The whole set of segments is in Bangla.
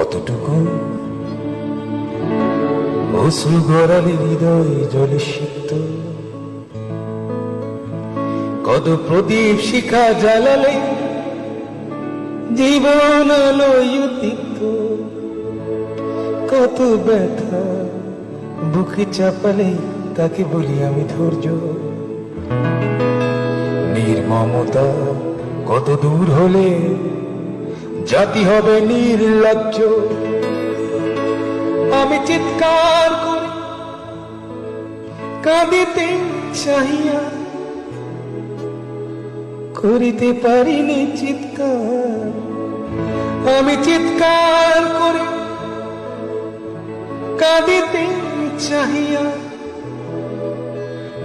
কতটুকু অশ্রু গড়ালে হৃদয় জলে সিক্ত, কত প্রদীপ শিখা জ্বালালে জীবন আলোয় উদ্দীপ্ত, কত ব্যথা বুকে চাপালে তাকে বলি আমি ধৈর্য। নির্মমতা কত দূর হলে জাতি হবে নির্লজ্জ। আমি চিৎকার করে কাঁদিতে চাহিয়া করিতে পারিনি চিৎকার। আমি চিৎকার করে কাঁদিতে চাহিয়া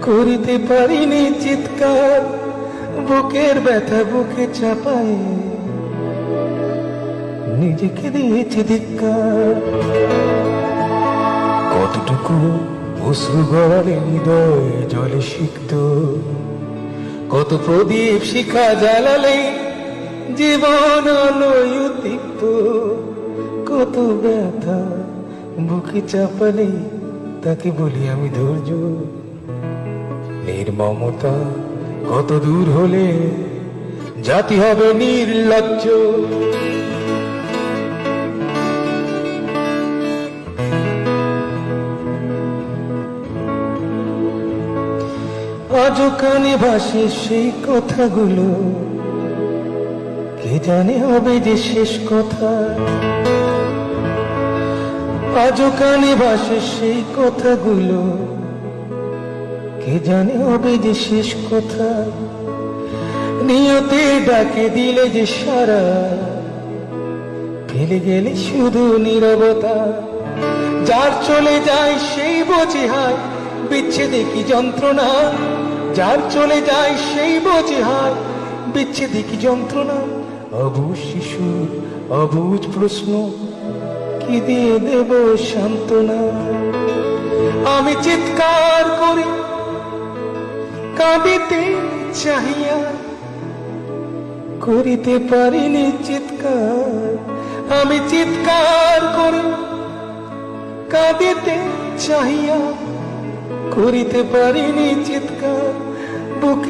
করিতে পারিনি চিৎকার। বুকের ব্যথা বুকে চাপায় নিজেকে দিয়েছে ধিক্কার। কতটুকু অশ্রু গড়ালে হৃদয় জলে সিক্ত, কত প্রদীপ শিখা জ্বালালে জীবন আলোয় উদ্দীপ্ত, কত ব্যথা বুকে চাপালে তাকে বলি আমি ধৈর্য। নির্মমতা কত দূর হলে জাতি হবে নির্লজ্জ। আজও কানে ভাসে সেই কথাগুলো, কে জানে হবে যে শেষ কথা। আজও কানে ভাসে সেই কথাগুলো, কে জানে হবে যে শেষ কথা। নিয়তে ডাকে দিলে যে সারা, ফেলে গেলে শুধু নীরবতা। যার চলে যায় সেই বোঝে হায় বিচ্ছেদে কি যন্ত্রণা। যার চলে যায় সেই বোঝে হায় বিচ্ছেদে কি যন্ত্রণা। অবুঝ শিশুর অবুঝ প্রশ্ন, কি দিয়ে দেব সান্ত্বনা। আমি চিৎকার করে কাঁদিতে চাহিয়া করিতে পারিনি চিৎকার। আমি চিৎকার করে কাঁদিতে চাহিয়া করিতে পারিনি চিৎকার। বুকে